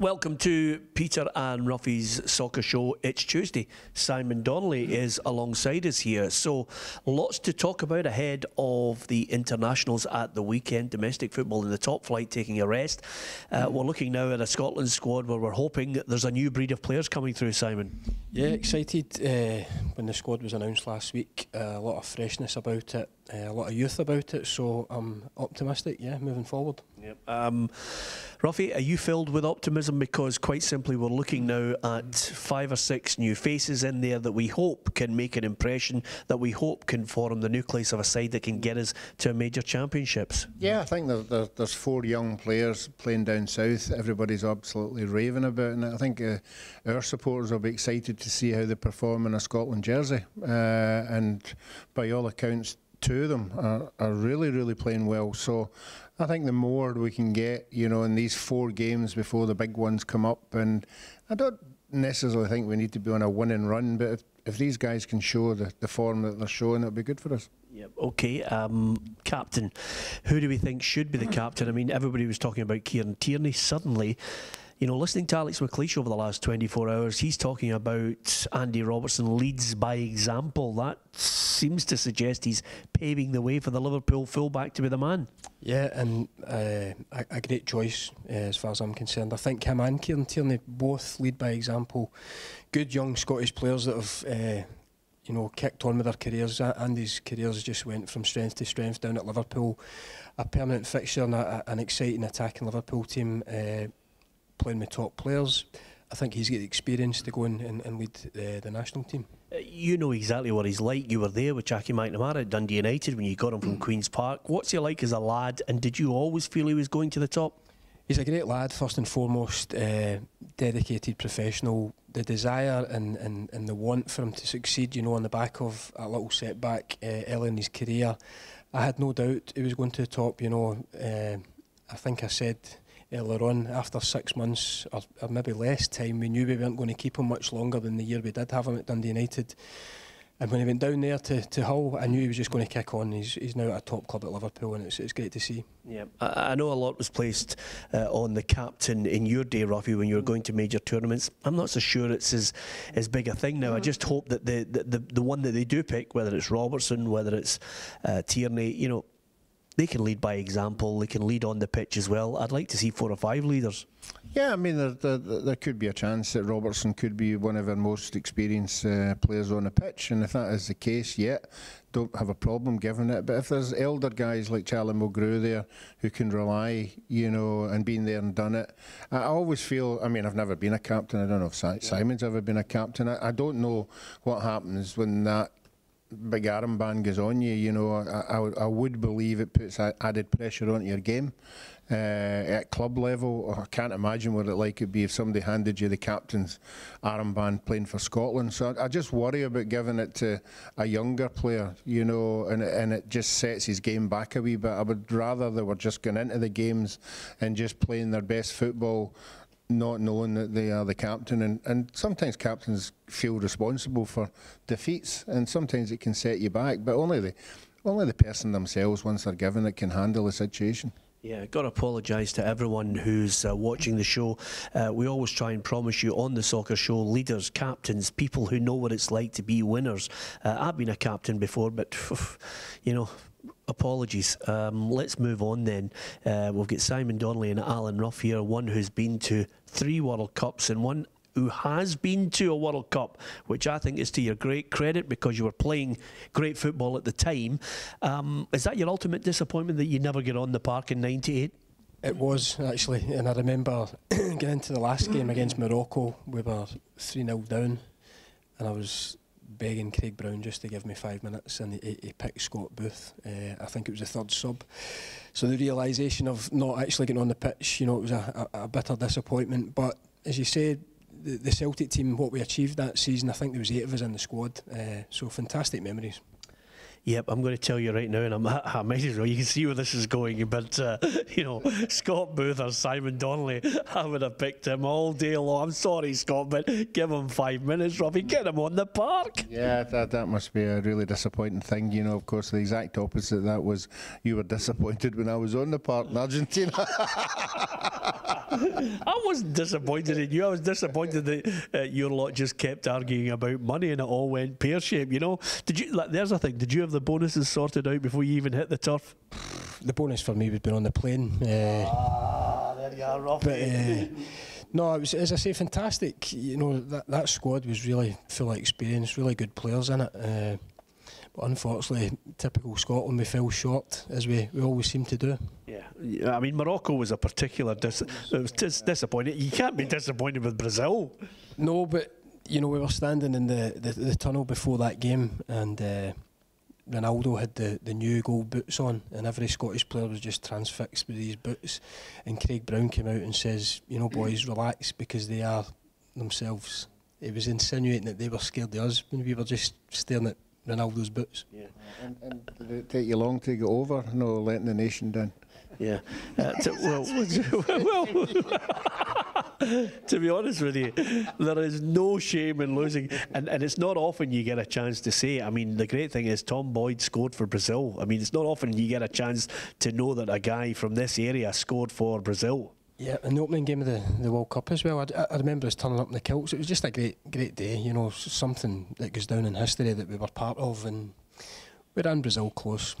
Welcome to Peter and Ruffy's Soccer Show. It's Tuesday. Simon Donnelly is alongside us here. So lots to talk about ahead of the internationals at the weekend. Domestic football in the top flight taking a rest. We're looking now at a Scotland squad where we're hoping that there's a new breed of players coming through, Simon. Yeah, excited when the squad was announced last week. A lot of freshness about it, a lot of youth about it, so I'm optimistic, moving forward. Yep. Ruffy, are you filled with optimism? Because quite simply we're looking now at 5 or 6 new faces in there that we hope can make an impression, that we hope can form the nucleus of a side that can get us to major championships. Yeah, I think there's 4 young players playing down south. Everybody's absolutely raving about it, and I think our supporters will be excited to see how they perform in a Scotland jersey. And by all accounts, 2 of them are really playing well. So I think the more we can get, in these 4 games before the big ones come up, and I don't necessarily think we need to be on a winning run, but if these guys can show the form that they're showing, it'll be good for us. Yep. Okay. Captain, who do we think should be the captain? I mean, everybody was talking about Kieran Tierney. Suddenly, listening to Alex McLeish over the last 24 hours, he's talking about Andy Robertson leads by example. That seems to suggest he's paving the way for the Liverpool fullback to be the man. Yeah, and a great choice as far as I'm concerned. I think him and Kieran Tierney both lead by example. Good young Scottish players that have kicked on with their careers. Andy's careers just went from strength to strength down at Liverpool. A permanent fixture and an exciting attacking Liverpool team, playing with top players. I think he's got the experience to go and lead the national team. You know exactly what he's like. You were there with Jackie McNamara at Dundee United when you got him from Queen's Park. What's he like as a lad, and did you always feel he was going to the top? He's a great lad, first and foremost, dedicated professional. The desire and the want for him to succeed, on the back of a little setback early in his career. I had no doubt he was going to the top. I think I said earlier on, after 6 months or maybe less time, we knew we weren't going to keep him much longer than the year we did have him at Dundee United. And when he went down there to Hull, I knew he was just going to kick on. He's now at a top club at Liverpool, and it's great to see. Yeah, I know a lot was placed on the captain in your day, Ruffy, when you were going to major tournaments. I'm not so sure it's as big a thing now. I just hope that the one that they do pick, whether it's Robertson, whether it's Tierney, they can lead by example. They can lead on the pitch as well. I'd like to see 4 or 5 leaders. Yeah, I mean, there could be a chance that Robertson could be one of our most experienced players on the pitch, and if that is the case, don't have a problem giving it. But if there's elder guys like Charlie Mulgrew there who can rely, and been there and done it, I always feel, I mean, I've never been a captain. I don't know if Simon's ever been a captain. I don't know what happens when that big armband goes on you. I would believe it puts added pressure onto your game at club level. I can't imagine what it would be if somebody handed you the captain's armband playing for Scotland. So I just worry about giving it to a younger player, and it just sets his game back a wee bit. I would rather they were just going into the games and just playing their best football, not knowing that they are the captain, and sometimes captains feel responsible for defeats, and sometimes it can set you back, but only the person themselves, once they're given it, can handle the situation. Yeah, got to apologise to everyone who's watching the show. We always try and promise you on the soccer show, leaders, captains, people who know what it's like to be winners. I've been a captain before, but apologies. Let's move on then. We've got Simon Donnelly and Alan Ruff here, one who's been to 3 World Cups and one who has been to a World Cup, which I think is to your great credit because you were playing great football at the time. Is that your ultimate disappointment that you never get on the park in '98? It was, actually, and I remember getting into the last game against Morocco. We were 3-0 down, and I was begging Craig Brown just to give me 5 minutes, and he picked Scott Booth. I think it was the 3rd sub. So the realisation of not actually getting on the pitch, it was a bitter disappointment. But as you said, the Celtic team, what we achieved that season, I think there was 8 of us in the squad. So fantastic memories. Yep, I'm going to tell you right now, and I might as well, you can see where this is going, but, Scott Booth or Simon Donnelly, I would have picked him all day long. I'm sorry, Scott, but give him 5 minutes, Robbie, get him on the park. Yeah, that must be a really disappointing thing. Of course, the exact opposite of that was you were disappointed when I was on the park in Argentina. I wasn't disappointed in you. I was disappointed that your lot just kept arguing about money and it all went pear-shaped, you know. Did you? There's a thing. Did you have the bonuses sorted out before you even hit the turf? The bonus for me would be on the plane. There you are, Robbie. No, it was, as I say, fantastic. You know, that squad was really full of experience, really good players in it. But unfortunately, typical Scotland, we fell short, as we always seem to do. Yeah, I mean, Morocco was a particular it was disappointing. You can't be disappointed with Brazil. No, but, you know, we were standing in the tunnel before that game, and Ronaldo had the new gold boots on, and every Scottish player was just transfixed with these boots. And Craig Brown came out and says, you know, boys, relax, because they are themselves. He was insinuating that they were scared of us when we were just staring at Ronaldo's boots. Yeah. And did it take you long to get over, no letting the nation down? Yeah. Well, to be honest with you, there is no shame in losing, and it's not often you get a chance to say it. I mean, the great thing is Tom Boyd scored for Brazil. I mean, it's not often you get a chance to know that a guy from this area scored for Brazil. Yeah, in the opening game of the World Cup as well, I remember us turning up in the kilts. It was just a great day, you know, something that goes down in history that we were part of, and we ran Brazil close.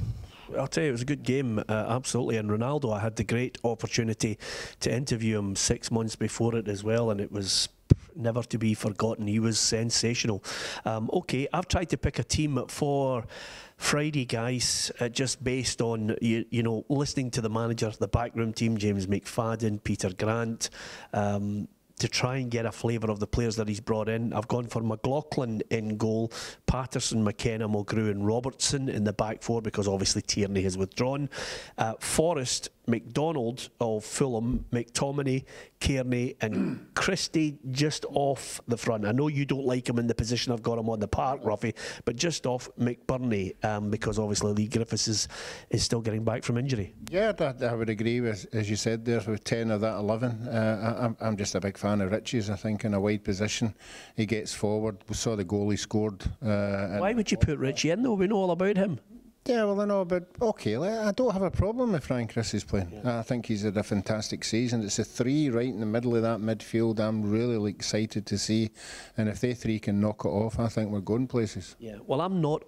I'll tell you, it was a good game, absolutely. And Ronaldo, I had the great opportunity to interview him 6 months before it as well, and it was never to be forgotten. He was sensational. Okay, I've tried to pick a team for Friday, guys, just based on you know, listening to the manager, the backroom team, James McFadden, Peter Grant, to try and get a flavour of the players that he's brought in. I've gone for McLaughlin in goal, Patterson, McKenna, Mulgrew and Robertson in the back four, because obviously Tierney has withdrawn. Forrest, McDonald of Fulham, McTominay, Kearney and Christie just off the front. I know you don't like him in the position I've got him on the park, Ruffy, but just off McBurney, because obviously Lee Griffiths is still getting back from injury. Yeah, I would agree with, as you said there, with 10 of that 11. I'm just a big fan of Richie's. I think in a wide position he gets forward. We saw the goal he scored. Why would you put Richie in though? We know all about him. Yeah, well, I know, but okay, I don't have a problem with Frank Chris's playing. Yeah. I think he's had a fantastic season. It's a three right in the middle of that midfield I'm really excited to see, and if they three can knock it off, I think we're going places. Yeah, well, I'm not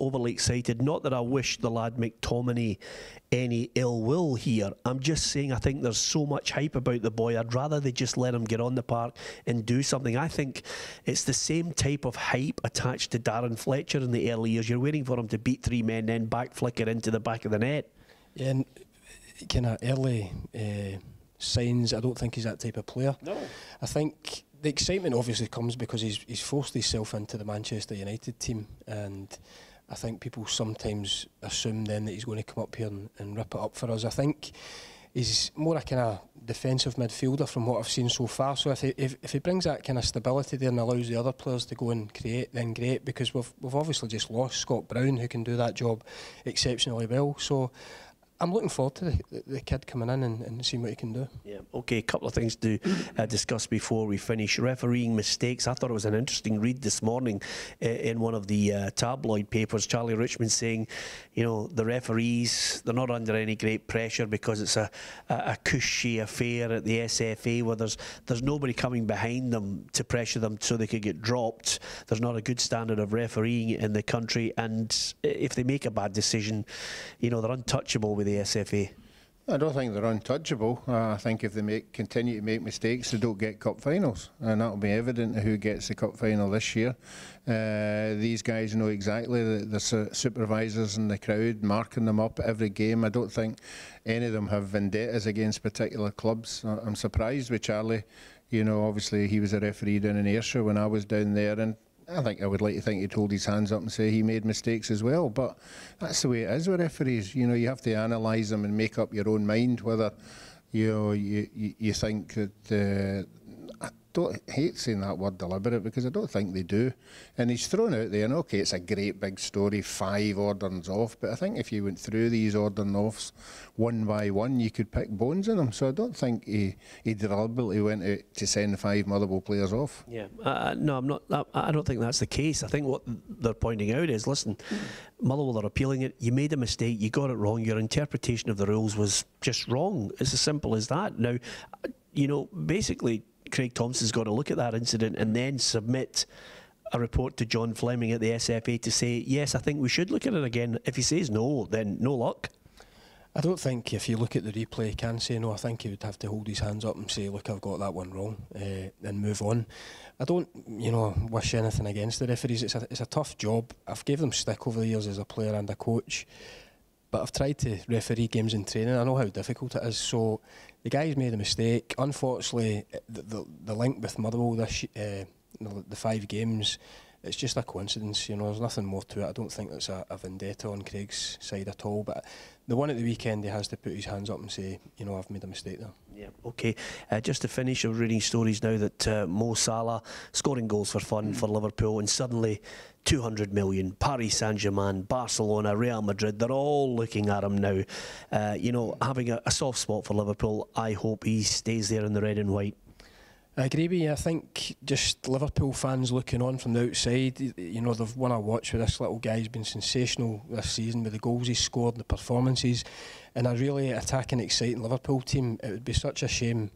overly excited. Not that I wish the lad McTominay any ill will here. I'm just saying I think there's so much hype about the boy. I'd rather they just let him get on the park and do something. I think it's the same type of hype attached to Darren Fletcher in the early years. You're waiting for him to beat three men, then back flicker into the back of the net. Yeah, and kind of early signs, I don't think he's that type of player. No. I think the excitement obviously comes because he's forced himself into the Manchester United team, and I think people sometimes assume then that he's going to come up here and rip it up for us. I think he's more a kind of defensive midfielder from what I've seen so far. So if he brings that kind of stability there and allows the other players to go and create, then great, because we've obviously just lost Scott Brown, who can do that job exceptionally well. So I'm looking forward to the kid coming in and seeing what he can do. Yeah, okay, a couple of things to discuss before we finish. Refereeing mistakes. I thought it was an interesting read this morning in one of the tabloid papers. Charlie Richmond saying, you know, the referees, they're not under any great pressure because it's a cushy affair at the SFA where there's nobody coming behind them to pressure them so they could get dropped. There's not a good standard of refereeing in the country, and if they make a bad decision, you know, they're untouchable with the SFA. I don't think they're untouchable. I think if they continue to make mistakes, they don't get cup finals, and that'll be evident who gets the cup final this year. These guys know exactly the supervisors in the crowd marking them up every game. I don't think any of them have vendettas against particular clubs. I'm surprised with Charlie. You know, obviously he was a referee down in Ayrshire when I was down there, and I think I would like to think he'd hold his hands up and say he made mistakes as well, but that's the way it is with referees. You know, you have to analyse them and make up your own mind whether, you know, you think that don't hate saying that word deliberate, because I don't think they do. And he's thrown out there, and okay, it's a great big story, 5 orderings off, but I think if you went through these ordering offs one by one, you could pick bones in them. So I don't think he deliberately went out to send 5 Motherwell players off. Yeah, no, I'm not. I don't think that's the case. I think what they're pointing out is, listen, Motherwell are appealing it. You made a mistake. You got it wrong. Your interpretation of the rules was just wrong. It's as simple as that. Now, you know, basically, Craig Thompson's got to look at that incident and then submit a report to John Fleming at the SFA to say, yes, I think we should look at it again. If he says no, then no luck. I don't think if you look at the replay he can say no. I think he would have to hold his hands up and say, look, I've got that one wrong, and move on. I don't, you know, wish anything against the referees. It's a tough job. I've gave them stick over the years as a player and a coach, but I've tried to referee games in training. I know how difficult it is. So the guy's made a mistake. Unfortunately, the link with Motherwell this, the 5 games, it's just a coincidence. You know, there's nothing more to it. I don't think it's a vendetta on Craig's side at all. But the one at the weekend, he has to put his hands up and say, you know, I've made a mistake there. Yeah, okay. Just to finish, I'm reading stories now that Mo Salah scoring goals for fun for Liverpool, and suddenly 200 million, Paris Saint-Germain, Barcelona, Real Madrid, they're all looking at him now. You know, having a soft spot for Liverpool. I hope he stays there in the red and white. I agree with you. I think just Liverpool fans looking on from the outside, you know, they've won a watch with this little guy. He's been sensational this season with the goals he's scored, the performances, and a really attacking, exciting Liverpool team. It would be such a shame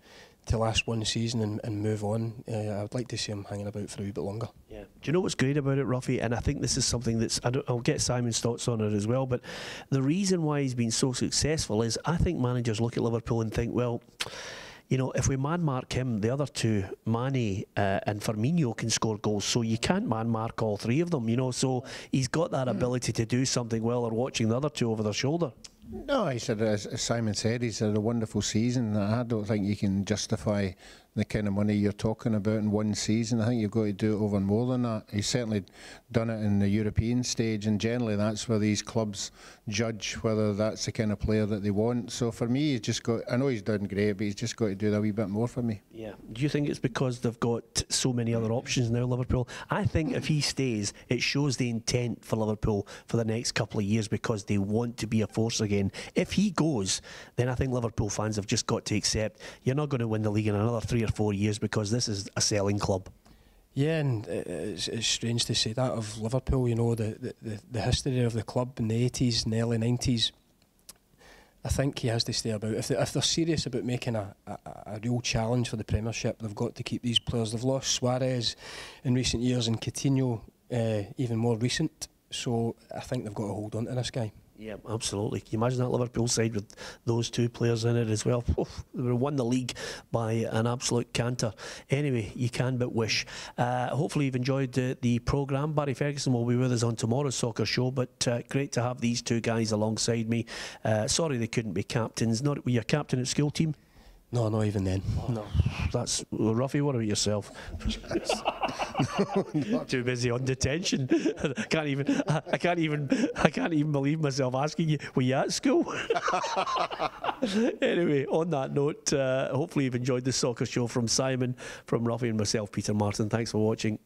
to last one season and move on. I would like to see him hanging about for a wee bit longer. Yeah. Do you know what's great about it, Ruffy? And I think this is something that's, I'll get Simon's thoughts on it as well, but the reason why he's been so successful is I think managers look at Liverpool and think, well, you know, if we man-mark him, the other two, Mane and Firmino, can score goals, so you can't man-mark all 3 of them, you know, so he's got that ability to do something while they're watching the other 2 over their shoulder. No, he said, as Simon said, he's had a wonderful season. I don't think you can justify the kind of money you're talking about in one season. I think you've got to do it over more than that. He's certainly done it in the European stage, and generally that's where these clubs judge whether that's the kind of player that they want. So for me, he's just got, I know he's done great, but he's just got to do a wee bit more for me. Yeah. Do you think it's because they've got so many other options now, Liverpool? I think if he stays, it shows the intent for Liverpool for the next couple of years, because they want to be a force again. If he goes, then I think Liverpool fans have just got to accept you're not going to win the league in another 3 or 4 years, because this is a selling club. Yeah, and it's strange to say that of Liverpool, you know, the history of the club in the 80s and the early 90s. I think he has to stay about. If they're serious about making a real challenge for the Premiership, they've got to keep these players. They've lost Suarez in recent years and Coutinho even more recent, so I think they've got to hold on to this guy. Yeah, absolutely. Can you imagine that Liverpool side with those 2 players in it as well? Oof, they would have won the league by an absolute canter. Anyway, you can but wish. Hopefully you've enjoyed the programme. Barry Ferguson will be with us on tomorrow's soccer show, but great to have these 2 guys alongside me. Sorry they couldn't be captains. Were you a captain at school team? No, not even then. No, that's Ruffy. What about yourself? Too busy on detention. I can't even believe myself asking you. Were you at school? Anyway, on that note, hopefully you've enjoyed the soccer show from Simon, from Ruffy, and myself, Peter Martin. Thanks for watching.